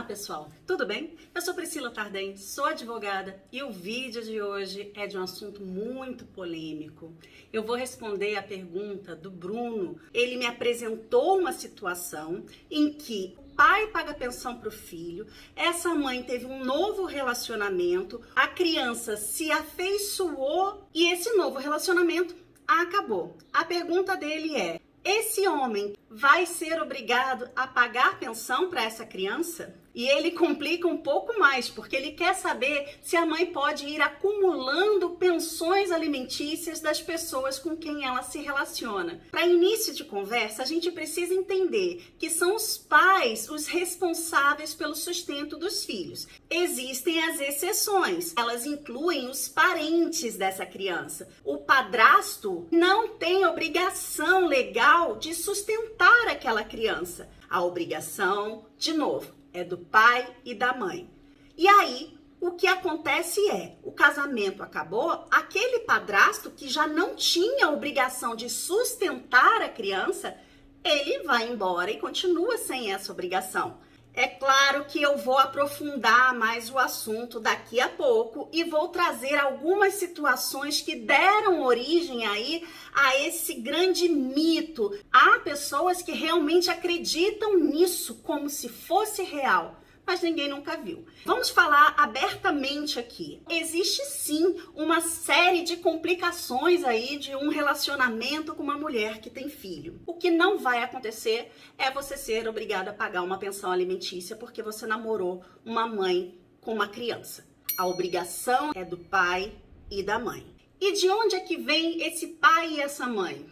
pessoal, tudo bem? Eu sou Priscila Tardem, sou advogada e o vídeo de hoje é de um assunto muito polêmico. Eu vou responder a pergunta do Bruno. Ele me apresentou uma situação em que o pai paga pensão para o filho, essa mãe teve um novo relacionamento, a criança se afeiçoou e esse novo relacionamento acabou. A pergunta dele é: esse homem vai ser obrigado a pagar pensão para essa criança? E ele complica um pouco mais, porque ele quer saber se a mãe pode ir acumulando pensões alimentícias das pessoas com quem ela se relaciona. Para início de conversa, a gente precisa entender que são os pais os responsáveis pelo sustento dos filhos. Existem as exceções, elas incluem os parentes dessa criança. O padrasto não tem obrigação legal de sustentar aquela criança. A obrigação, de novo, é do pai e da mãe. E aí, o que acontece é, o casamento acabou, aquele padrasto que já não tinha obrigação de sustentar a criança, ele vai embora e continua sem essa obrigação. É claro que eu vou aprofundar mais o assunto daqui a pouco e vou trazer algumas situações que deram origem aí a esse grande mito. Há pessoas que realmente acreditam nisso como se fosse real, mas ninguém nunca viu. Vamos falar abertamente aqui. Existe sim uma série de complicações aí de um relacionamento com uma mulher que tem filho. O que não vai acontecer é você ser obrigada a pagar uma pensão alimentícia porque você namorou uma mãe com uma criança. A obrigação é do pai e da mãe. E de onde é que vem esse pai e essa mãe?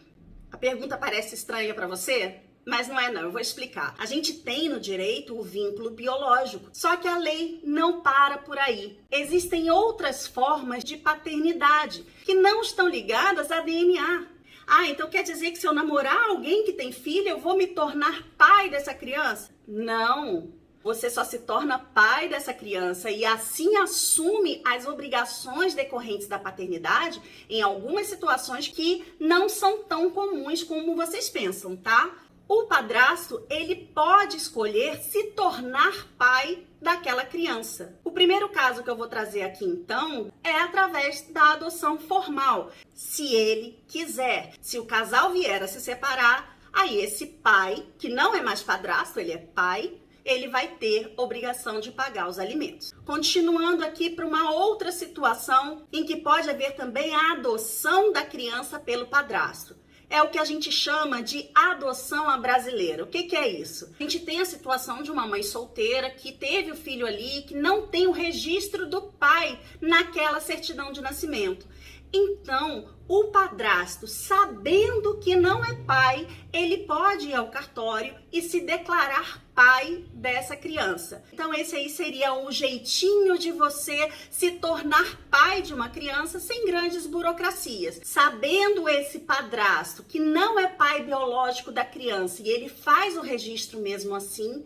A pergunta parece estranha para você? Mas não é não, eu vou explicar. A gente tem no direito o vínculo biológico, só que a lei não para por aí. Existem outras formas de paternidade que não estão ligadas a DNA. Ah, então quer dizer que se eu namorar alguém que tem filho, eu vou me tornar pai dessa criança? Não, você só se torna pai dessa criança e assim assume as obrigações decorrentes da paternidade em algumas situações que não são tão comuns como vocês pensam, tá? O padrasto, ele pode escolher se tornar pai daquela criança. O primeiro caso que eu vou trazer aqui, então, é através da adoção formal. Se ele quiser, se o casal vier a se separar, aí esse pai, que não é mais padrasto, ele é pai, ele vai ter obrigação de pagar os alimentos. Continuando aqui para uma outra situação em que pode haver também a adoção da criança pelo padrasto. É o que a gente chama de adoção à brasileira. O que é isso? A gente tem a situação de uma mãe solteira que teve o filho ali, que não tem o registro do pai naquela certidão de nascimento. Então, o padrasto, sabendo que não é pai, ele pode ir ao cartório e se declarar pai dessa criança. Então, esse aí seria o jeitinho de você se tornar pai de uma criança sem grandes burocracias. Sabendo esse padrasto que não é pai biológico da criança e ele faz o registro mesmo assim,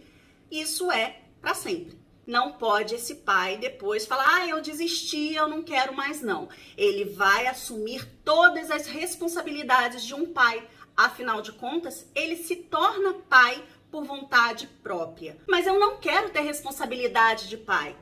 isso é para sempre. Não pode esse pai depois falar, eu desisti, eu não quero mais não. Ele vai assumir todas as responsabilidades de um pai. Afinal de contas, ele se torna pai por vontade própria. Mas eu não quero ter responsabilidade de pai.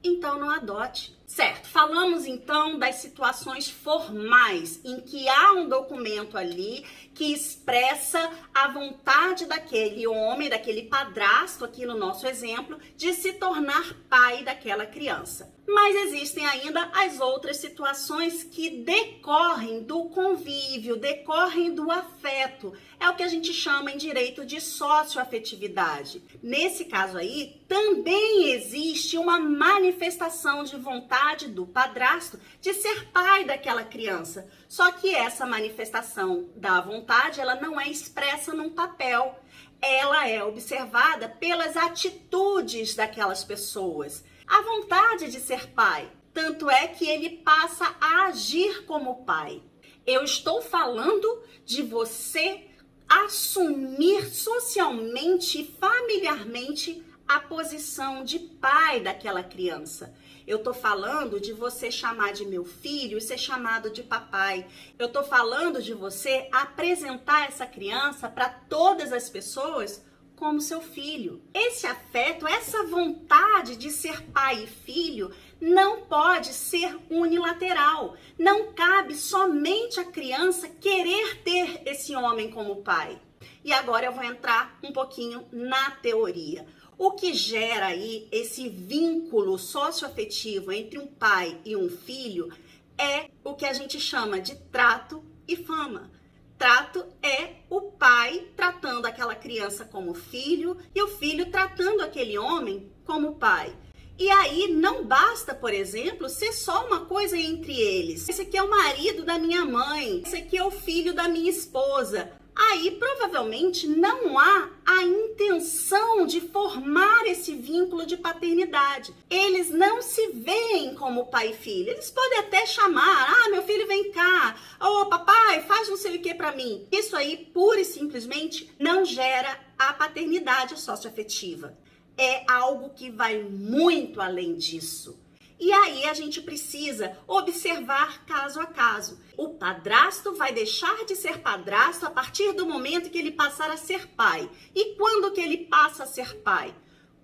Então não adote. Certo, falamos então das situações formais em que há um documento ali que expressa a vontade daquele homem, daquele padrasto aqui no nosso exemplo, de se tornar pai daquela criança. Mas existem ainda as outras situações que decorrem do convívio, decorrem do afeto. É o que a gente chama em direito de socioafetividade. Nesse caso aí, também existe uma manifestação de vontade do padrasto de ser pai daquela criança. Só que essa manifestação da vontade, ela não é expressa num papel. Ela é observada pelas atitudes daquelas pessoas. A vontade de ser pai, tanto é que ele passa a agir como pai. Eu estou falando de você assumir socialmente e familiarmente a posição de pai daquela criança. Eu tô falando de você chamar de meu filho e ser chamado de papai. Eu tô falando de você apresentar essa criança para todas as pessoas como seu filho. Esse afeto, essa vontade de ser pai e filho não pode ser unilateral. Não cabe somente a criança querer ter esse homem como pai. E agora eu vou entrar um pouquinho na teoria. O que gera aí esse vínculo socioafetivo entre um pai e um filho é o que a gente chama de trato e fama. Trato é o pai tratando aquela criança como filho e o filho tratando aquele homem como pai. E aí não basta, por exemplo, ser só uma coisa entre eles. Esse aqui é o marido da minha mãe, esse aqui é o filho da minha esposa. Aí provavelmente não há a intenção de formar esse vínculo de paternidade. Eles não se veem como pai e filho. Eles podem até chamar, meu filho vem cá, papai faz não sei o que para mim. Isso aí pura e simplesmente não gera a paternidade socioafetiva. É algo que vai muito além disso. E aí a gente precisa observar caso a caso. O padrasto vai deixar de ser padrasto a partir do momento que ele passar a ser pai. E quando que ele passa a ser pai?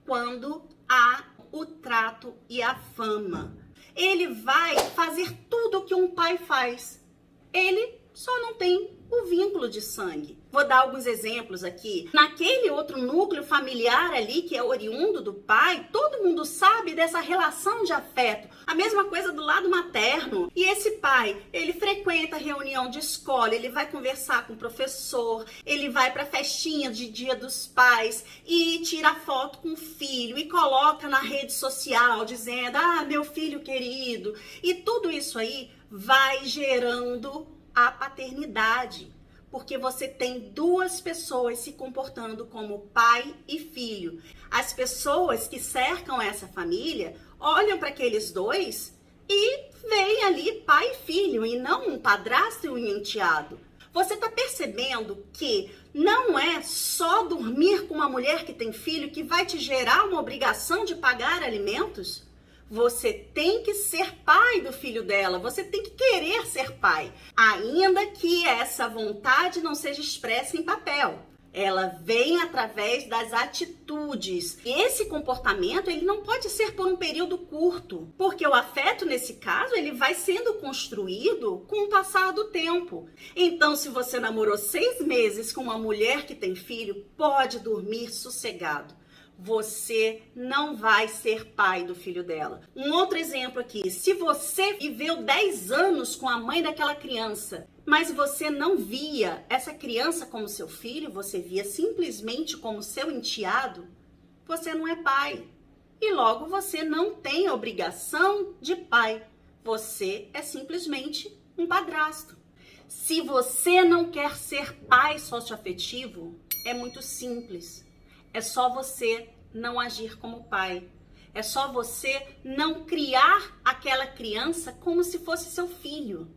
Quando há o trato e a fama. Ele vai fazer tudo o que um pai faz. Ele só não tem o vínculo de sangue. Vou dar alguns exemplos aqui. Naquele outro núcleo familiar ali, que é oriundo do pai, todo mundo sabe dessa relação de afeto. A mesma coisa do lado materno. E esse pai, ele frequenta a reunião de escola, ele vai conversar com o professor, ele vai para a festinha de Dia dos Pais e tira foto com o filho e coloca na rede social dizendo, meu filho querido. E tudo isso aí vai gerando a paternidade, porque você tem duas pessoas se comportando como pai e filho. As pessoas que cercam essa família olham para aqueles dois e veem ali pai e filho, e não um padrasto e um enteado. Você está percebendo que não é só dormir com uma mulher que tem filho que vai te gerar uma obrigação de pagar alimentos? Você tem que ser pai do filho dela, você tem que querer ser pai, ainda que essa vontade não seja expressa em papel. Ela vem através das atitudes. E esse comportamento, ele não pode ser por um período curto, porque o afeto, nesse caso, ele vai sendo construído com o passar do tempo. Então, se você namorou 6 meses com uma mulher que tem filho, pode dormir sossegado. Você não vai ser pai do filho dela. Um outro exemplo aqui, se você viveu 10 anos com a mãe daquela criança, mas você não via essa criança como seu filho, você via simplesmente como seu enteado, você não é pai. E logo você não tem obrigação de pai. Você é simplesmente um padrasto. Se você não quer ser pai socioafetivo, é muito simples. É só você não agir como pai. É só você não criar aquela criança como se fosse seu filho.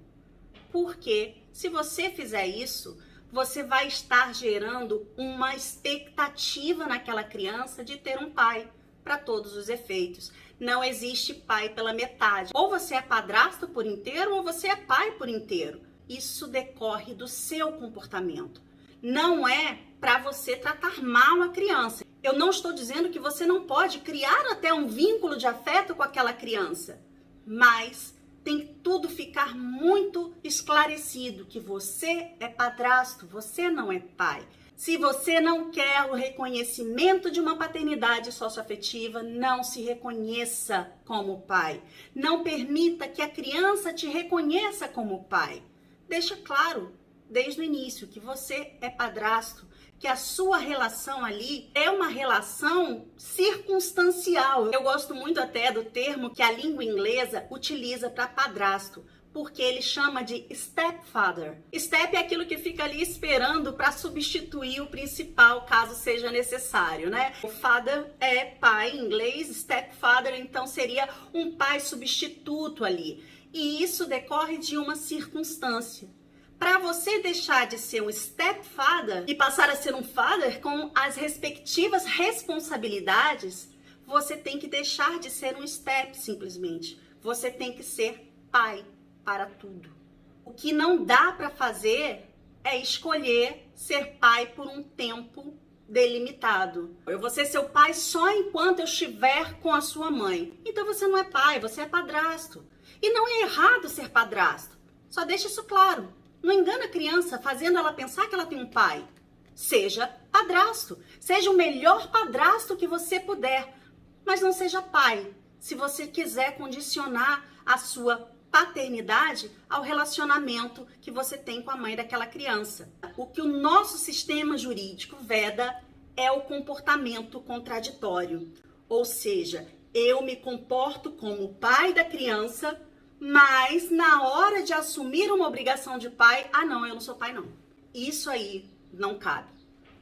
Porque se você fizer isso, você vai estar gerando uma expectativa naquela criança de ter um pai para todos os efeitos. Não existe pai pela metade. Ou você é padrasto por inteiro ou você é pai por inteiro. Isso decorre do seu comportamento. Não é para você tratar mal a criança. Eu não estou dizendo que você não pode criar até um vínculo de afeto com aquela criança, mas tem que tudo ficar muito esclarecido que você é padrasto, você não é pai. Se você não quer o reconhecimento de uma paternidade socioafetiva, não se reconheça como pai. Não permita que a criança te reconheça como pai. Deixa claro desde o início que você é padrasto, que a sua relação ali é uma relação circunstancial. Eu gosto muito até do termo que a língua inglesa utiliza para padrasto, porque ele chama de stepfather. Step é aquilo que fica ali esperando para substituir o principal, caso seja necessário, né? O father é pai em inglês, stepfather então seria um pai substituto ali. E isso decorre de uma circunstância. Para você deixar de ser um stepfather e passar a ser um father com as respectivas responsabilidades, você tem que deixar de ser um step simplesmente. Você tem que ser pai para tudo. O que não dá para fazer é escolher ser pai por um tempo delimitado. Eu vou ser seu pai só enquanto eu estiver com a sua mãe. Então você não é pai, você é padrasto. E não é errado ser padrasto. Só deixa isso claro. Não engana a criança fazendo ela pensar que ela tem um pai. Seja padrasto. Seja o melhor padrasto que você puder. Mas não seja pai, se você quiser condicionar a sua paternidade ao relacionamento que você tem com a mãe daquela criança. O que o nosso sistema jurídico veda é o comportamento contraditório. Ou seja, eu me comporto como pai da criança, mas na hora de assumir uma obrigação de pai, não, eu não sou pai não. Isso aí não cabe.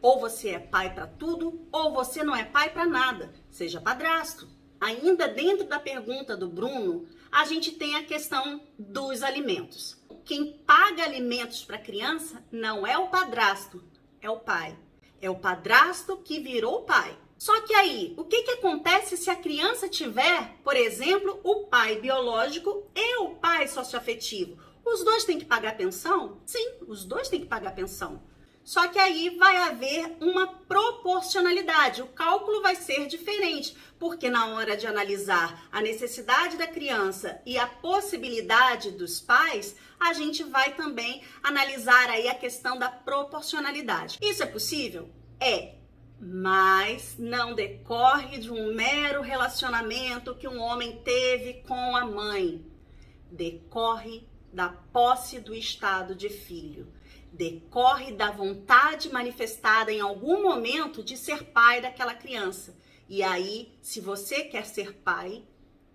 Ou você é pai para tudo, ou você não é pai para nada. Seja padrasto. Ainda dentro da pergunta do Bruno, a gente tem a questão dos alimentos. Quem paga alimentos para a criança não é o padrasto, é o pai. É o padrasto que virou pai. Só que aí, o que acontece se a criança tiver, por exemplo, o pai biológico e o pai socioafetivo? Os dois têm que pagar pensão? Sim, os dois têm que pagar pensão. Só que aí vai haver uma proporcionalidade, o cálculo vai ser diferente, porque na hora de analisar a necessidade da criança e a possibilidade dos pais, a gente vai também analisar aí a questão da proporcionalidade. Isso é possível? É, mas não decorre de um mero relacionamento que um homem teve com a mãe. Decorre da posse do estado de filho. Decorre da vontade manifestada em algum momento de ser pai daquela criança. E aí, se você quer ser pai,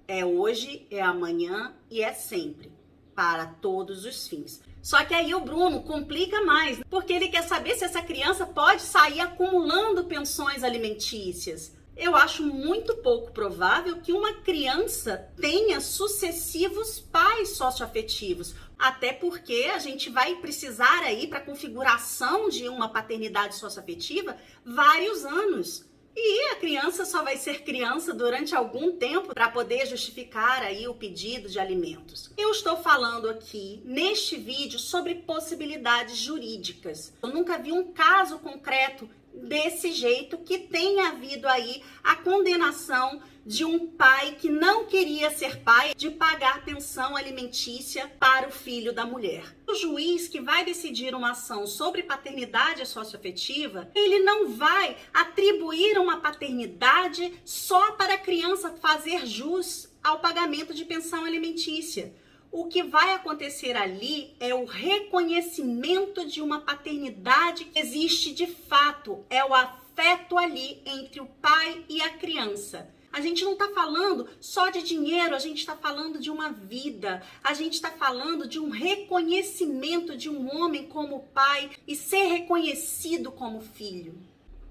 é hoje, é amanhã e é sempre, para todos os fins. Só que aí o Bruno complica mais, porque ele quer saber se essa criança pode sair acumulando pensões alimentícias. Eu acho muito pouco provável que uma criança tenha sucessivos pais socioafetivos, até porque a gente vai precisar aí para a configuração de uma paternidade socioafetiva vários anos. E a criança só vai ser criança durante algum tempo para poder justificar aí o pedido de alimentos. Eu estou falando aqui neste vídeo sobre possibilidades jurídicas. Eu nunca vi um caso concreto desse jeito que tenha havido aí a condenação de um pai que não queria ser pai de pagar pensão alimentícia para o filho da mulher. O juiz que vai decidir uma ação sobre paternidade socioafetiva, ele não vai atribuir uma paternidade só para a criança fazer jus ao pagamento de pensão alimentícia. O que vai acontecer ali é o reconhecimento de uma paternidade que existe de fato, é o afeto ali entre o pai e a criança. A gente não está falando só de dinheiro, a gente está falando de uma vida, a gente está falando de um reconhecimento de um homem como pai e ser reconhecido como filho.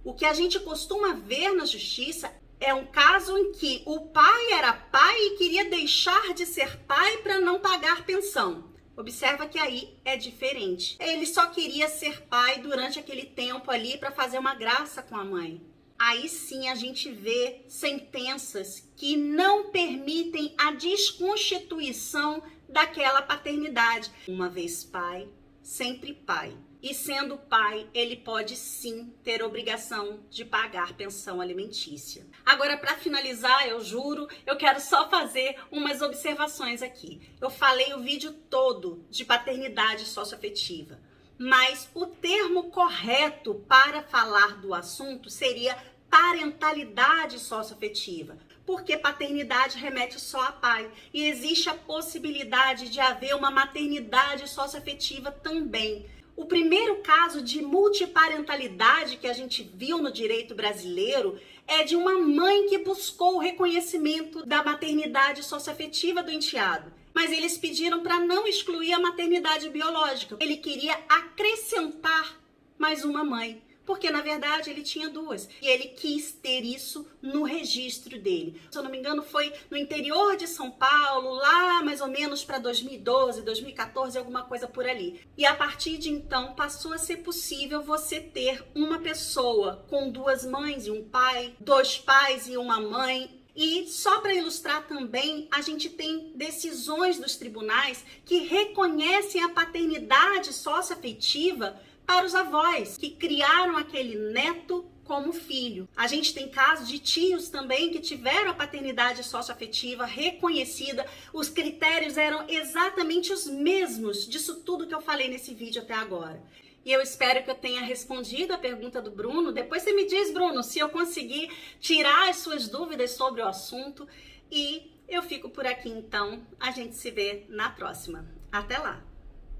O que a gente costuma ver na justiça é um caso em que o pai era pai e queria deixar de ser pai para não pagar pensão. Observa que aí é diferente. Ele só queria ser pai durante aquele tempo ali para fazer uma graça com a mãe. Aí sim a gente vê sentenças que não permitem a desconstituição daquela paternidade. Uma vez pai, sempre pai. E sendo pai, ele pode sim ter obrigação de pagar pensão alimentícia. Agora, para finalizar, eu juro, eu quero só fazer umas observações aqui. Eu falei o vídeo todo de paternidade socioafetiva, mas o termo correto para falar do assunto seria parentalidade socioafetiva, porque paternidade remete só a pai e existe a possibilidade de haver uma maternidade socioafetiva também. O primeiro caso de multiparentalidade que a gente viu no direito brasileiro é de uma mãe que buscou o reconhecimento da maternidade socioafetiva do enteado. Mas eles pediram para não excluir a maternidade biológica. Ele queria acrescentar mais uma mãe, porque na verdade ele tinha duas. E ele quis ter isso no registro dele. Se eu não me engano, foi no interior de São Paulo, lá mais ou menos para 2012, 2014, alguma coisa por ali. E a partir de então passou a ser possível você ter uma pessoa com duas mães e um pai, dois pais e uma mãe. E só para ilustrar também, a gente tem decisões dos tribunais que reconhecem a paternidade socioafetiva para os avós que criaram aquele neto como filho. A gente tem casos de tios também que tiveram a paternidade socioafetiva reconhecida, os critérios eram exatamente os mesmos disso tudo que eu falei nesse vídeo até agora. E eu espero que eu tenha respondido a pergunta do Bruno. Depois você me diz, Bruno, se eu conseguir tirar as suas dúvidas sobre o assunto. E eu fico por aqui então. A gente se vê na próxima. Até lá!